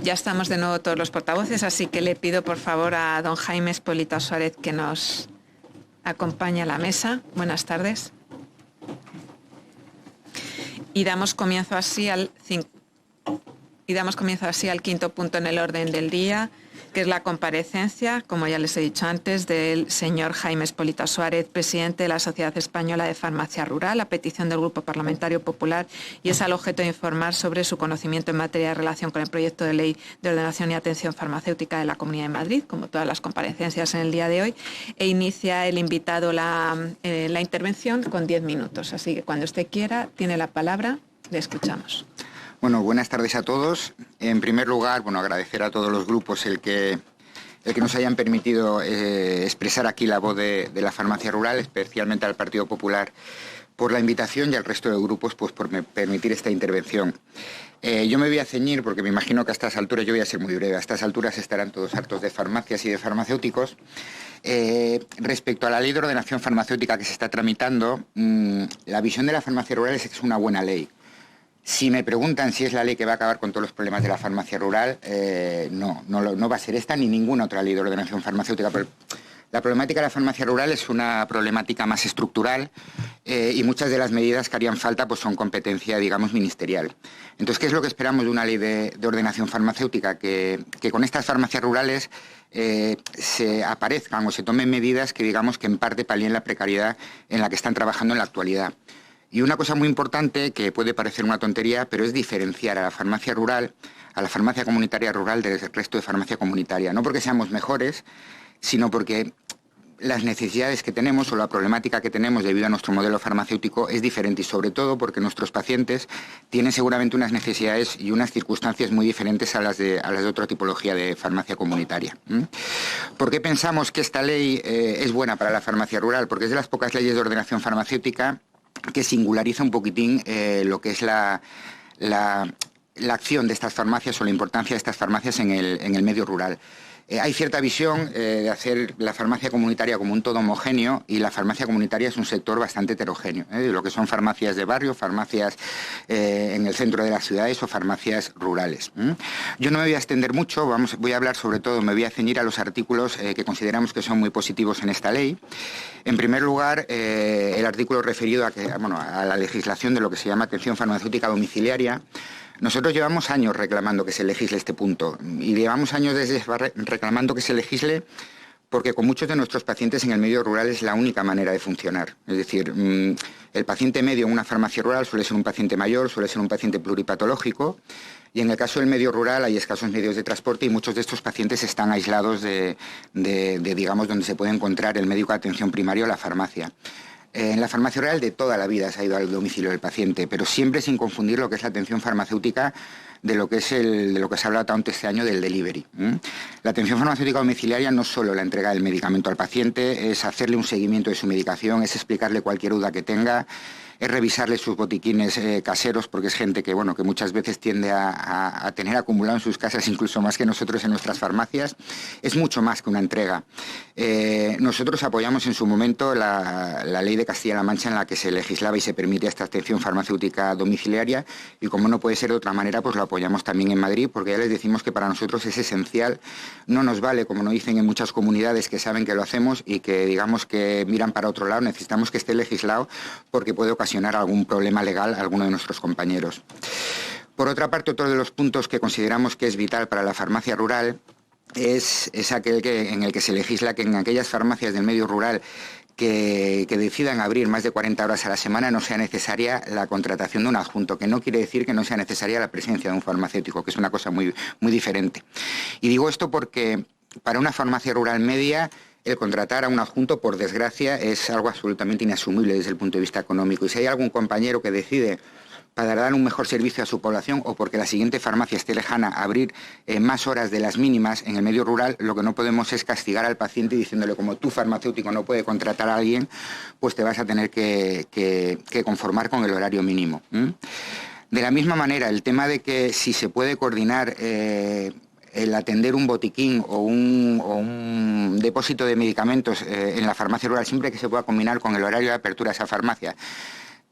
Ya estamos de nuevo todos los portavoces, así que le pido por favor a don Jaime Espolita Suárez que nos acompañe a la mesa. Buenas tardes. Y damos comienzo así al quinto punto en el orden del día, que es la comparecencia, como ya les he dicho antes, del señor Jaime Espolita Suárez, presidente de la Sociedad Española de Farmacia Rural, a petición del Grupo Parlamentario Popular, y es al objeto de informar sobre su conocimiento en materia de relación con el proyecto de ley de ordenación y atención farmacéutica de la Comunidad de Madrid, como todas las comparecencias en el día de hoy, e inicia el invitado la intervención con 10 minutos. Así que cuando usted quiera, tiene la palabra, le escuchamos. Bueno, buenas tardes a todos. En primer lugar, agradecer a todos los grupos el que nos hayan permitido expresar aquí la voz de la farmacia rural, especialmente al Partido Popular, por la invitación y al resto de grupos por permitir esta intervención. Yo me voy a ceñir, porque me imagino que a estas alturas, yo voy a ser muy breve, a estas alturas estarán todos hartos de farmacias y de farmacéuticos. Respecto a la ley de ordenación farmacéutica que se está tramitando, la visión de la farmacia rural es que es una buena ley. Si me preguntan si es la ley que va a acabar con todos los problemas de la farmacia rural, no va a ser esta ni ninguna otra ley de ordenación farmacéutica. Pero la problemática de la farmacia rural es una problemática más estructural y muchas de las medidas que harían falta son competencia, digamos, ministerial. Entonces, ¿qué es lo que esperamos de una ley de ordenación farmacéutica? Que con estas farmacias rurales se aparezcan o se tomen medidas que, digamos, que en parte palien la precariedad en la que están trabajando en la actualidad. Y una cosa muy importante, que puede parecer una tontería, pero es diferenciar a la farmacia rural, a la farmacia comunitaria rural del resto de farmacia comunitaria. No porque seamos mejores, sino porque las necesidades que tenemos o la problemática que tenemos debido a nuestro modelo farmacéutico es diferente y sobre todo porque nuestros pacientes tienen seguramente unas necesidades y unas circunstancias muy diferentes a las de otra tipología de farmacia comunitaria. ¿Por qué pensamos que esta ley es buena para la farmacia rural? Porque es de las pocas leyes de ordenación farmacéutica que singulariza un poquitín lo que es la acción de estas farmacias o la importancia de estas farmacias en el medio rural. Hay cierta visión de hacer la farmacia comunitaria como un todo homogéneo, y la farmacia comunitaria es un sector bastante heterogéneo, lo que son farmacias de barrio, farmacias en el centro de las ciudades o farmacias rurales. Yo no me voy a extender mucho, voy a hablar sobre todo, me voy a ceñir a los artículos que consideramos que son muy positivos en esta ley. En primer lugar, el artículo referido a la legislación de lo que se llama atención farmacéutica domiciliaria. Nosotros llevamos años reclamando que se legisle este punto, y llevamos años reclamando que se legisle porque con muchos de nuestros pacientes en el medio rural es la única manera de funcionar. Es decir, el paciente medio en una farmacia rural suele ser un paciente mayor, suele ser un paciente pluripatológico, y en el caso del medio rural hay escasos medios de transporte y muchos de estos pacientes están aislados de digamos, donde se puede encontrar el médico de atención primaria o la farmacia. En la farmacia rural de toda la vida se ha ido al domicilio del paciente, pero siempre sin confundir lo que es la atención farmacéutica de lo que se ha hablado tanto este año del delivery. La atención farmacéutica domiciliaria no es solo la entrega del medicamento al paciente, es hacerle un seguimiento de su medicación, es explicarle cualquier duda que tenga, es revisarle sus botiquines caseros, porque es gente que muchas veces tiende a tener acumulado en sus casas incluso más que nosotros en nuestras farmacias. Es mucho más que una entrega. Nosotros apoyamos en su momento la ley de Castilla-La Mancha en la que se legislaba y se permite esta atención farmacéutica domiciliaria, y como no puede ser de otra manera, pues lo apoyamos también en Madrid, porque ya les decimos que para nosotros es esencial. No nos vale, como nos dicen en muchas comunidades que saben que lo hacemos y que digamos que miran para otro lado, necesitamos que esté legislado porque puede ocasionar algún problema legal a alguno de nuestros compañeros. Por otra parte, otro de los puntos que consideramos que es vital para la farmacia rural es aquel en el que se legisla que en aquellas farmacias del medio rural que decidan abrir más de 40 horas a la semana no sea necesaria la contratación de un adjunto, que no quiere decir que no sea necesaria la presencia de un farmacéutico, que es una cosa muy, muy diferente. Y digo esto porque para una farmacia rural media el contratar a un adjunto, por desgracia, es algo absolutamente inasumible desde el punto de vista económico. Y si hay algún compañero que decide, para dar un mejor servicio a su población o porque la siguiente farmacia esté lejana, abrir más horas de las mínimas en el medio rural, lo que no podemos es castigar al paciente diciéndole, como tu farmacéutico no puede contratar a alguien, pues te vas a tener que conformar con el horario mínimo. De la misma manera, el tema de que si se puede coordinar el atender un botiquín o un depósito de medicamentos en la farmacia rural, siempre que se pueda combinar con el horario de apertura de esa farmacia,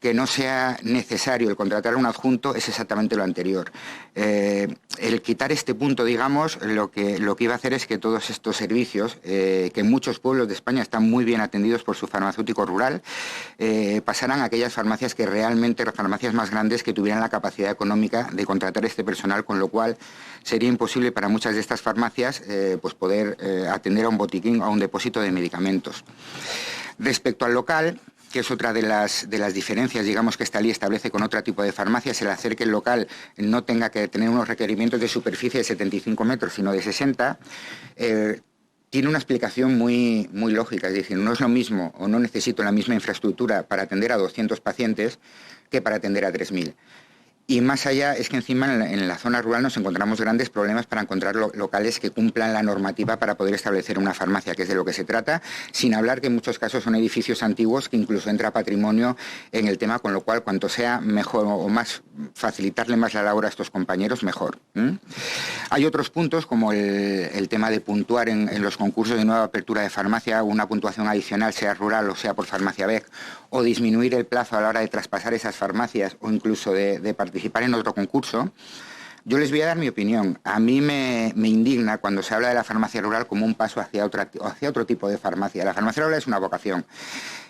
que no sea necesario el contratar a un adjunto es exactamente lo anterior. El quitar este punto, digamos, lo que iba a hacer es que todos estos servicios, que en muchos pueblos de España están muy bien atendidos por su farmacéutico rural, pasaran a aquellas farmacias que realmente, las farmacias más grandes, que tuvieran la capacidad económica de contratar este personal, con lo cual sería imposible para muchas de estas farmacias pues poder atender a un botiquín o a un depósito de medicamentos. Respecto al local, que es otra de las diferencias, digamos, que esta ley establece con otro tipo de farmacias, el hacer que el local no tenga que tener unos requerimientos de superficie de 75 metros, sino de 60, tiene una explicación muy lógica. Es decir, no es lo mismo o no necesito la misma infraestructura para atender a 200 pacientes que para atender a 3.000. Y más allá es que encima en la zona rural nos encontramos grandes problemas para encontrar locales que cumplan la normativa para poder establecer una farmacia, que es de lo que se trata, sin hablar que en muchos casos son edificios antiguos que incluso entra patrimonio en el tema, con lo cual cuanto sea mejor o más facilitarle más la labor a estos compañeros, mejor. Hay otros puntos como el tema de puntuar en los concursos de nueva apertura de farmacia, una puntuación adicional, sea rural o sea por farmacia BEC, o disminuir el plazo a la hora de traspasar esas farmacias o incluso de participar en otro concurso. Yo les voy a dar mi opinión. A mí me indigna cuando se habla de la farmacia rural como un paso hacia otro tipo de farmacia. La farmacia rural es una vocación.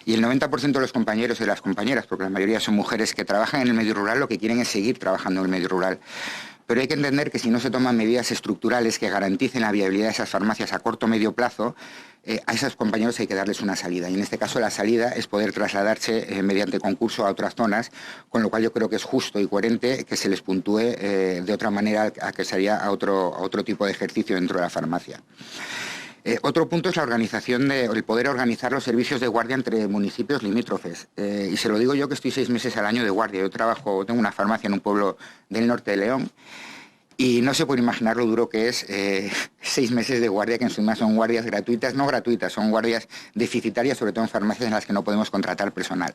Y el 90% de los compañeros y las compañeras, porque la mayoría son mujeres que trabajan en el medio rural, lo que quieren es seguir trabajando en el medio rural. Pero hay que entender que si no se toman medidas estructurales que garanticen la viabilidad de esas farmacias a corto o medio plazo, a esos compañeros hay que darles una salida. Y en este caso la salida es poder trasladarse mediante concurso a otras zonas, con lo cual yo creo que es justo y coherente que se les puntúe de otra manera a que sería a otro tipo de ejercicio dentro de la farmacia. Otro punto es la organización el poder organizar los servicios de guardia entre municipios limítrofes. Y se lo digo yo, que estoy 6 meses al año de guardia. Yo tengo una farmacia en un pueblo del norte de León y no se puede imaginar lo duro que es 6 meses de guardia, que en suma son guardias gratuitas, no gratuitas, son guardias deficitarias, sobre todo en farmacias en las que no podemos contratar personal.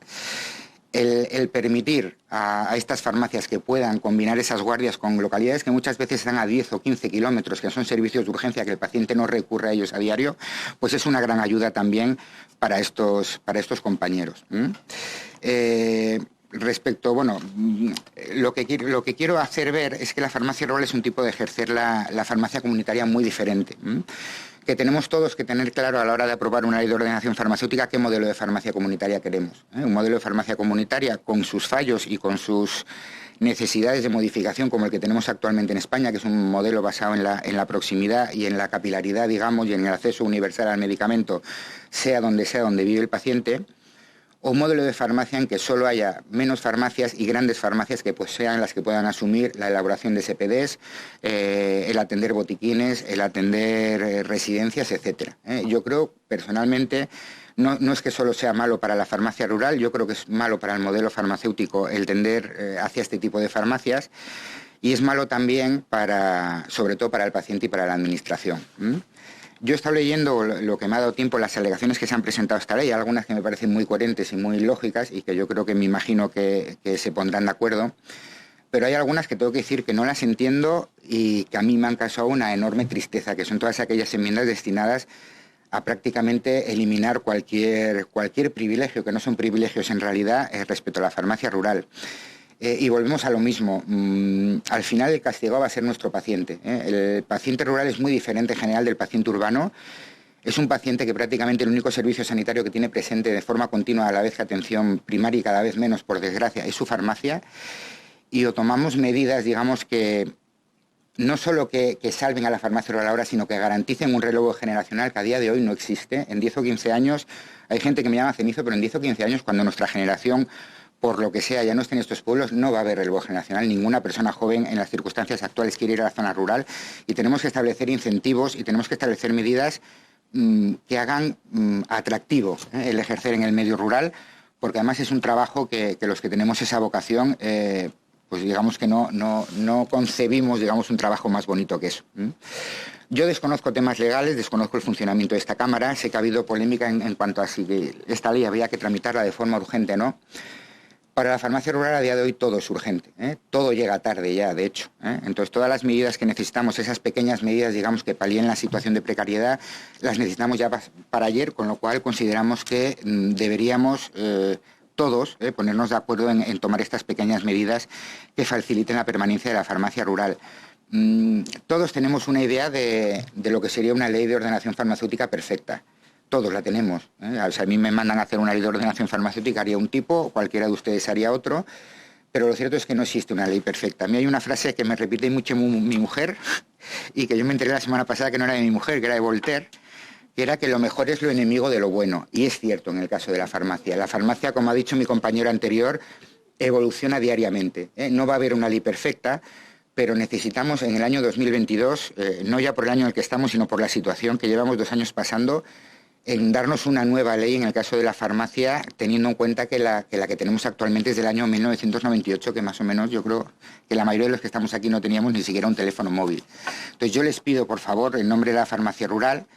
El permitir a estas farmacias que puedan combinar esas guardias con localidades que muchas veces están a 10 o 15 kilómetros, que son servicios de urgencia, que el paciente no recurre a ellos a diario, pues es una gran ayuda también para estos compañeros. Respecto, bueno, lo que quiero hacer ver es que la farmacia rural es un tipo de ejercer la farmacia comunitaria muy diferente. Que tenemos todos que tener claro a la hora de aprobar una ley de ordenación farmacéutica qué modelo de farmacia comunitaria queremos. Un modelo de farmacia comunitaria con sus fallos y con sus necesidades de modificación como el que tenemos actualmente en España, que es un modelo basado en la proximidad y en la capilaridad, digamos, y en el acceso universal al medicamento, sea donde vive el paciente, o un modelo de farmacia en que solo haya menos farmacias y grandes farmacias que pues sean las que puedan asumir la elaboración de SPDs, el atender botiquines, el atender residencias, etc. Yo creo, personalmente, no es que solo sea malo para la farmacia rural, yo creo que es malo para el modelo farmacéutico el tender hacia este tipo de farmacias, y es malo también sobre todo para el paciente y para la administración. Yo he estado leyendo lo que me ha dado tiempo, las alegaciones que se han presentado a esta ley, algunas que me parecen muy coherentes y muy lógicas y que yo creo que me imagino que se pondrán de acuerdo, pero hay algunas que tengo que decir que no las entiendo y que a mí me han causado una enorme tristeza, que son todas aquellas enmiendas destinadas a prácticamente eliminar cualquier privilegio, que no son privilegios en realidad, respecto a la farmacia rural. Y volvemos a lo mismo. Al final el castigado va a ser nuestro paciente. El paciente rural es muy diferente en general del paciente urbano. Es un paciente que prácticamente el único servicio sanitario que tiene presente de forma continua, a la vez que atención primaria y cada vez menos, por desgracia, es su farmacia. Y o tomamos medidas, digamos, que no solo que salven a la farmacia rural ahora, sino que garanticen un relevo generacional que a día de hoy no existe. En 10 o 15 años, hay gente que me llama cenizo, pero en 10 o 15 años, cuando nuestra generación, por lo que sea, ya no esté en estos pueblos, no va a haber relevo generacional. Ninguna persona joven en las circunstancias actuales quiere ir a la zona rural, y tenemos que establecer incentivos y tenemos que establecer medidas que hagan atractivo el ejercer en el medio rural, porque además es un trabajo que los que tenemos esa vocación, pues digamos que no concebimos, digamos, un trabajo más bonito que eso. Yo desconozco temas legales, desconozco el funcionamiento de esta Cámara, sé que ha habido polémica en cuanto a si esta ley había que tramitarla de forma urgente o no. Para la farmacia rural a día de hoy todo es urgente, todo llega tarde ya, de hecho. Entonces todas las medidas que necesitamos, esas pequeñas medidas, digamos, que palíen la situación de precariedad, las necesitamos ya para ayer, con lo cual consideramos que deberíamos todos, ponernos de acuerdo en tomar estas pequeñas medidas que faciliten la permanencia de la farmacia rural. Todos tenemos una idea de lo que sería una ley de ordenación farmacéutica perfecta. Todos la tenemos. Si a mí me mandan a hacer una ley de ordenación farmacéutica, haría un tipo, cualquiera de ustedes haría otro, pero lo cierto es que no existe una ley perfecta. A mí hay una frase que me repite mucho mi mujer y que yo me enteré la semana pasada que no era de mi mujer, que era de Voltaire, que era que lo mejor es lo enemigo de lo bueno. Y es cierto en el caso de la farmacia. La farmacia, como ha dicho mi compañero anterior, evoluciona diariamente. No va a haber una ley perfecta, pero necesitamos en el año 2022, no ya por el año en el que estamos, sino por la situación que llevamos 2 años pasando, en darnos una nueva ley en el caso de la farmacia, teniendo en cuenta que la que tenemos actualmente es del año 1998, que más o menos yo creo que la mayoría de los que estamos aquí no teníamos ni siquiera un teléfono móvil. Entonces yo les pido, por favor, en nombre de la farmacia rural,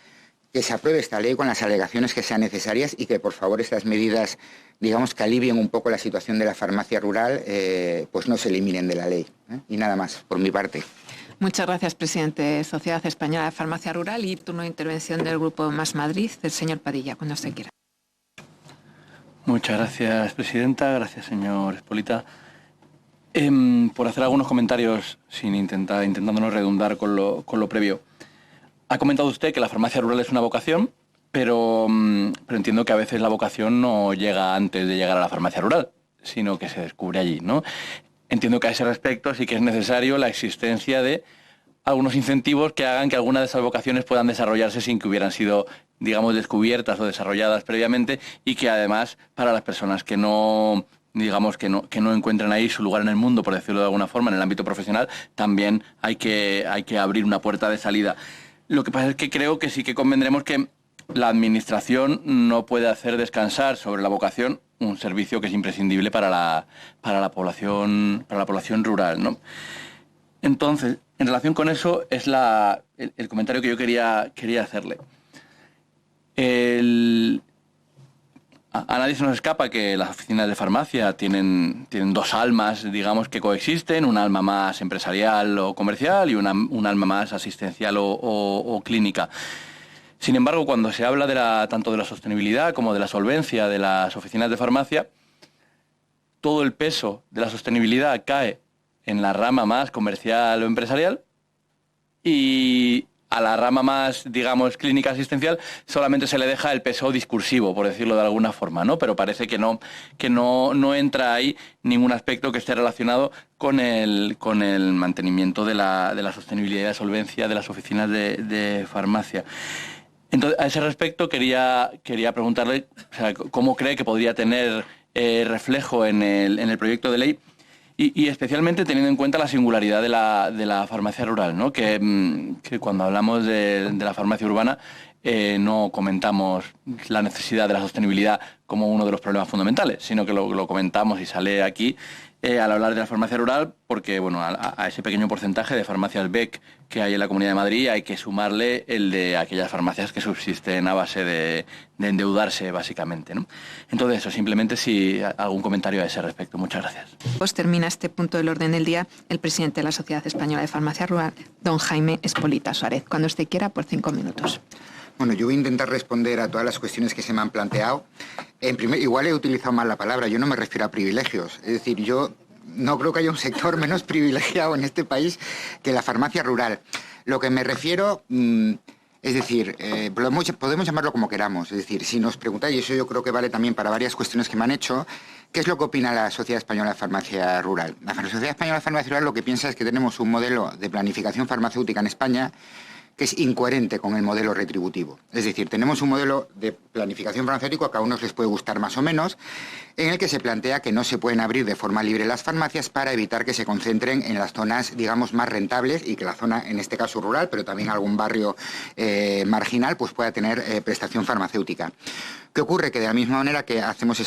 que se apruebe esta ley con las alegaciones que sean necesarias y que, por favor, estas medidas, digamos, que alivien un poco la situación de la farmacia rural, pues no se eliminen de la ley. Y nada más, por mi parte. Muchas gracias, presidente de Sociedad Española de Farmacia Rural. Y turno de intervención del Grupo Más Madrid, del señor Padilla, cuando usted quiera. Muchas gracias, presidenta. Gracias, señor Espolita. Por hacer algunos comentarios, intentando no redundar con lo previo. Ha comentado usted que la farmacia rural es una vocación, pero entiendo que a veces la vocación no llega antes de llegar a la farmacia rural, sino que se descubre allí, ¿no? Entiendo que a ese respecto sí que es necesario la existencia de algunos incentivos que hagan que algunas de esas vocaciones puedan desarrollarse sin que hubieran sido, digamos, descubiertas o desarrolladas previamente, y que además para las personas que no, digamos, que no encuentran ahí su lugar en el mundo, por decirlo de alguna forma, en el ámbito profesional, también hay que abrir una puerta de salida. Lo que pasa es que creo que sí que convendremos que la administración no puede hacer descansar sobre la vocación un servicio que es imprescindible para la población rural, ¿no? Entonces, en relación con eso es el comentario que yo quería hacerle. A nadie se nos escapa que las oficinas de farmacia tienen 2 almas, digamos, que coexisten, un alma más empresarial o comercial y un alma más asistencial o clínica. Sin embargo, cuando se habla tanto de la sostenibilidad como de la solvencia de las oficinas de farmacia, todo el peso de la sostenibilidad cae en la rama más comercial o empresarial, y a la rama más, digamos, clínica asistencial solamente se le deja el peso discursivo, por decirlo de alguna forma, ¿no? Pero parece que no entra ahí ningún aspecto que esté relacionado con el mantenimiento de la sostenibilidad y la solvencia de las oficinas de farmacia. Entonces, a ese respecto quería preguntarle, o sea, cómo cree que podría tener reflejo en el proyecto de ley, y especialmente teniendo en cuenta la singularidad de la farmacia rural, ¿no? Que cuando hablamos de la farmacia urbana no comentamos la necesidad de la sostenibilidad como uno de los problemas fundamentales, sino que lo comentamos y sale aquí al hablar de la farmacia rural, porque bueno, a ese pequeño porcentaje de farmacias BEC que hay en la Comunidad de Madrid hay que sumarle el de aquellas farmacias que subsisten a base de endeudarse, básicamente, ¿no? Entonces, eso, simplemente si algún comentario a ese respecto. Muchas gracias. Pues termina este punto del orden del día el presidente de la Sociedad Española de Farmacia Rural, don Jaime Espolita Suárez. Cuando usted quiera, por 5 minutos. Bueno, yo voy a intentar responder a todas las cuestiones que se me han planteado. Igual he utilizado mal la palabra, yo no me refiero a privilegios. Es decir, yo no creo que haya un sector menos privilegiado en este país que la farmacia rural. Lo que me refiero, es decir, podemos llamarlo como queramos. Es decir, si nos preguntáis, y eso yo creo que vale también para varias cuestiones que me han hecho, ¿qué es lo que opina la Sociedad Española de Farmacia Rural? La Sociedad Española de Farmacia Rural lo que piensa es que tenemos un modelo de planificación farmacéutica en España que es incoherente con el modelo retributivo. Es decir, tenemos un modelo de planificación farmacéutico que a unos les puede gustar más o menos, en el que se plantea que no se pueden abrir de forma libre las farmacias para evitar que se concentren en las zonas, digamos, más rentables, y que la zona, en este caso rural, pero también algún barrio marginal, pues pueda tener prestación farmacéutica. ¿Qué ocurre? Que de la misma manera que hacemos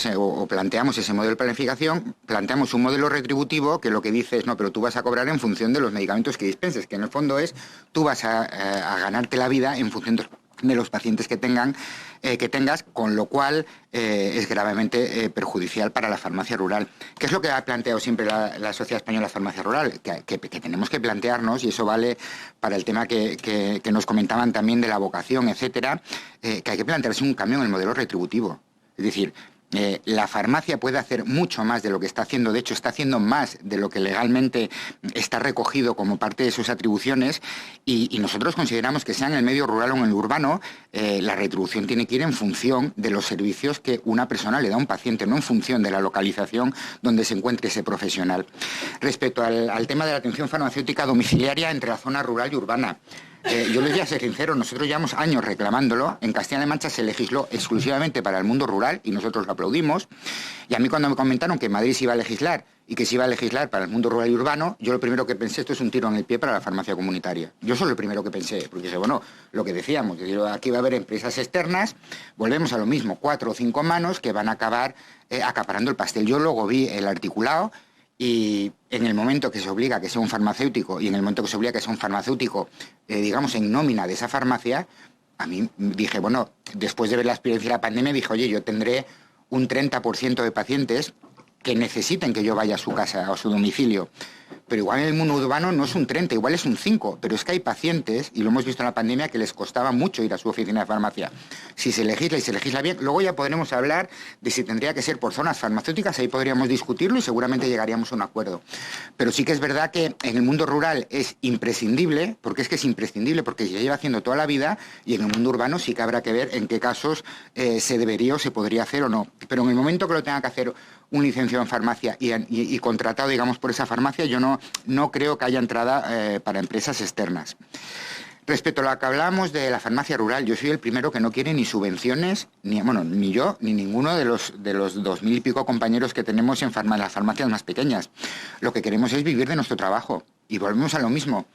planteamos ese modelo de planificación, planteamos un modelo retributivo que lo que dice es, no, pero tú vas a cobrar en función de los medicamentos que dispenses, que en el fondo es, tú vas a ganarte la vida en función de los pacientes que tengas, con lo cual es gravemente perjudicial para la farmacia rural. ¿Qué es lo que ha planteado siempre la Sociedad Española de Farmacia Rural? Que tenemos que plantearnos, y eso vale para el tema que nos comentaban también de la vocación, etcétera, que hay que plantearse un cambio en el modelo retributivo. Es decir, La farmacia puede hacer mucho más de lo que está haciendo, de hecho está haciendo más de lo que legalmente está recogido como parte de sus atribuciones y nosotros consideramos que sea en el medio rural o en el urbano, la retribución tiene que ir en función de los servicios que una persona le da a un paciente, no en función de la localización donde se encuentre ese profesional. Respecto al tema de la atención farmacéutica domiciliaria entre la zona rural y urbana, yo les voy a ser sincero, nosotros llevamos años reclamándolo. En Castilla-La Mancha se legisló exclusivamente para el mundo rural y nosotros lo aplaudimos. Y a mí cuando me comentaron que en Madrid se iba a legislar y que se iba a legislar para el mundo rural y urbano, yo lo primero que pensé, esto es un tiro en el pie para la farmacia comunitaria. Yo eso es lo primero que pensé, porque dije, bueno, lo que decíamos, aquí va a haber empresas externas, volvemos a lo mismo, 4 o 5 manos que van a acabar acaparando el pastel. Yo luego vi el articulado. Y en el momento que se obliga a que sea un farmacéutico y en el momento que se obliga a que sea un farmacéutico, digamos, en nómina de esa farmacia, a mí dije, bueno, después de ver la experiencia de la pandemia, dije, oye, yo tendré un 30% de pacientes que necesiten que yo vaya a su casa o a su domicilio. Pero igual en el mundo urbano no es un 30, igual es un 5. Pero es que hay pacientes, y lo hemos visto en la pandemia, que les costaba mucho ir a su oficina de farmacia. Si se legisla y se legisla bien, luego ya podremos hablar de si tendría que ser por zonas farmacéuticas, ahí podríamos discutirlo y seguramente llegaríamos a un acuerdo. Pero sí que es verdad que en el mundo rural es imprescindible, porque es que es imprescindible, porque se lleva haciendo toda la vida, y en el mundo urbano sí que habrá que ver en qué casos se debería o se podría hacer o no. Pero en el momento que lo tenga que hacer un licenciado en farmacia y contratado, digamos, por esa farmacia, yo no creo que haya entrada para empresas externas. Respecto a lo que hablábamos de la farmacia rural, yo soy el primero que no quiere ni subvenciones, ni yo, ni ninguno de los 2000 y pico compañeros que tenemos en las farmacias más pequeñas. Lo que queremos es vivir de nuestro trabajo. Y volvemos a lo mismo.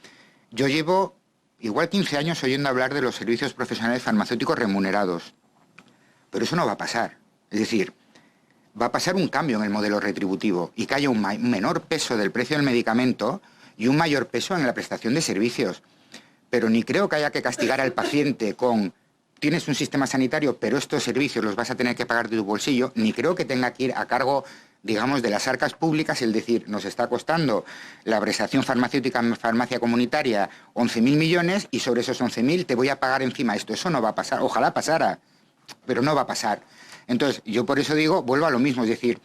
Yo llevo igual 15 años oyendo hablar de los servicios profesionales farmacéuticos remunerados. Pero eso no va a pasar. Es decir, va a pasar un cambio en el modelo retributivo y que haya un menor peso del precio del medicamento y un mayor peso en la prestación de servicios. Pero ni creo que haya que castigar al paciente con tienes un sistema sanitario, pero estos servicios los vas a tener que pagar de tu bolsillo, ni creo que tenga que ir a cargo, digamos, de las arcas públicas, el decir, nos está costando la prestación farmacéutica en farmacia comunitaria 11.000 millones y sobre esos 11.000 te voy a pagar encima esto. Eso no va a pasar. Ojalá pasara, pero no va a pasar. Entonces, yo por eso digo, vuelvo a lo mismo, es decir,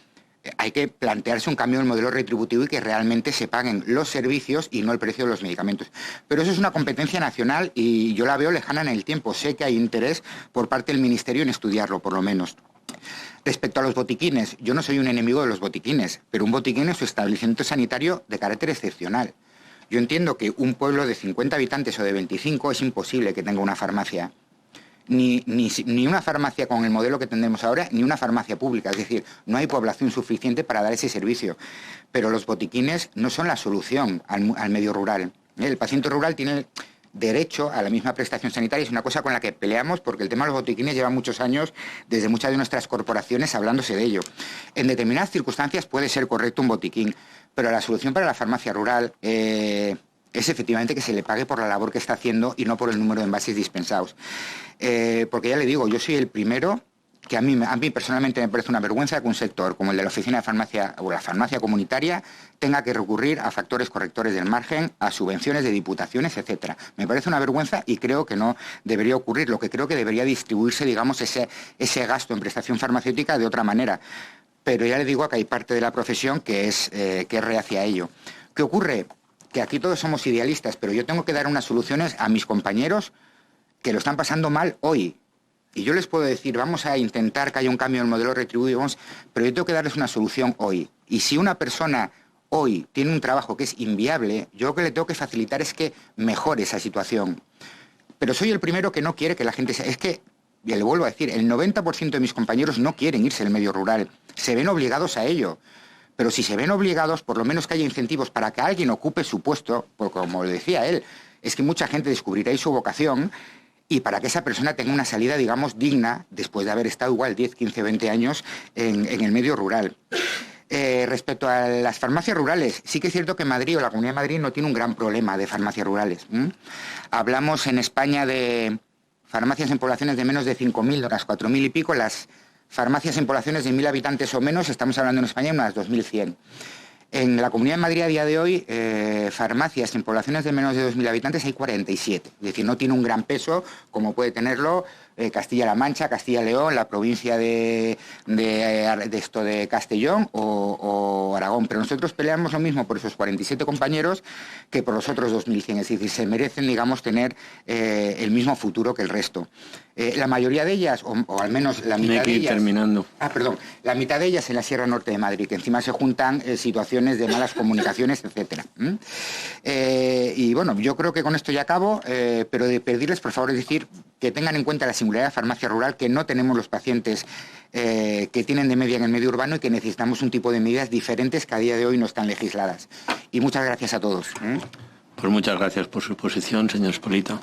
hay que plantearse un cambio en el modelo retributivo y que realmente se paguen los servicios y no el precio de los medicamentos. Pero eso es una competencia nacional y yo la veo lejana en el tiempo. Sé que hay interés por parte del Ministerio en estudiarlo, por lo menos. Respecto a los botiquines, yo no soy un enemigo de los botiquines, pero un botiquín es un establecimiento sanitario de carácter excepcional. Yo entiendo que un pueblo de 50 habitantes o de 25 es imposible que tenga una farmacia. Ni una farmacia con el modelo que tendremos ahora, ni una farmacia pública. Es decir, no hay población suficiente para dar ese servicio. Pero los botiquines no son la solución al medio rural. El paciente rural tiene derecho a la misma prestación sanitaria. Es una cosa con la que peleamos porque el tema de los botiquines lleva muchos años, desde muchas de nuestras corporaciones, hablándose de ello. En determinadas circunstancias puede ser correcto un botiquín, pero la solución para la farmacia rural es efectivamente que se le pague por la labor que está haciendo y no por el número de envases dispensados. Porque ya le digo, yo soy el primero que a mí personalmente me parece una vergüenza que un sector como el de la oficina de farmacia o la farmacia comunitaria tenga que recurrir a factores correctores del margen, a subvenciones de diputaciones, etcétera. Me parece una vergüenza y creo que no debería ocurrir. Lo que creo que debería distribuirse, digamos, ese gasto en prestación farmacéutica de otra manera. Pero ya le digo que hay parte de la profesión que es reacia a ello. ¿Qué ocurre? Que aquí todos somos idealistas, pero yo tengo que dar unas soluciones a mis compañeros que lo están pasando mal hoy. Y yo les puedo decir, vamos a intentar que haya un cambio en el modelo retributivo, pero yo tengo que darles una solución hoy. Y si una persona hoy tiene un trabajo que es inviable, yo lo que le tengo que facilitar es que mejore esa situación. Pero soy el primero que no quiere que la gente sea... Es que, ya le vuelvo a decir, el 90% de mis compañeros no quieren irse al medio rural. Se ven obligados a ello. Pero si se ven obligados, por lo menos que haya incentivos para que alguien ocupe su puesto, porque como le decía él, es que mucha gente descubrirá ahí su vocación y para que esa persona tenga una salida, digamos, digna después de haber estado igual 10, 15, 20 años en el medio rural. Respecto a las farmacias rurales, sí que es cierto que Madrid o la Comunidad de Madrid no tiene un gran problema de farmacias rurales. Hablamos en España de farmacias en poblaciones de menos de 5.000, de unas 4.000 y pico, las farmacias en poblaciones de 1.000 habitantes o menos, estamos hablando en España de unas 2.100. En la Comunidad de Madrid a día de hoy, farmacias en poblaciones de menos de 2.000 habitantes hay 47. Es decir, no tiene un gran peso como puede tenerlo Castilla-La Mancha, Castilla-León, la provincia de Castellón o Aragón. Pero nosotros peleamos lo mismo por esos 47 compañeros que por los otros 2.100. Es decir, se merecen, digamos, tener el mismo futuro que el resto. La mayoría de ellas, o al menos la mitad de ellas... terminando. La mitad de ellas en la Sierra Norte de Madrid, que encima se juntan situaciones de malas comunicaciones, etcétera. Y bueno, yo creo que con esto ya acabo, pero de pedirles, por favor, es decir, que tengan en cuenta la singularidad de farmacia rural, que no tenemos los pacientes que tienen de media en el medio urbano y que necesitamos un tipo de medidas diferentes que a día de hoy no están legisladas. Y muchas gracias a todos. Pues muchas gracias por su exposición, señor Espolita.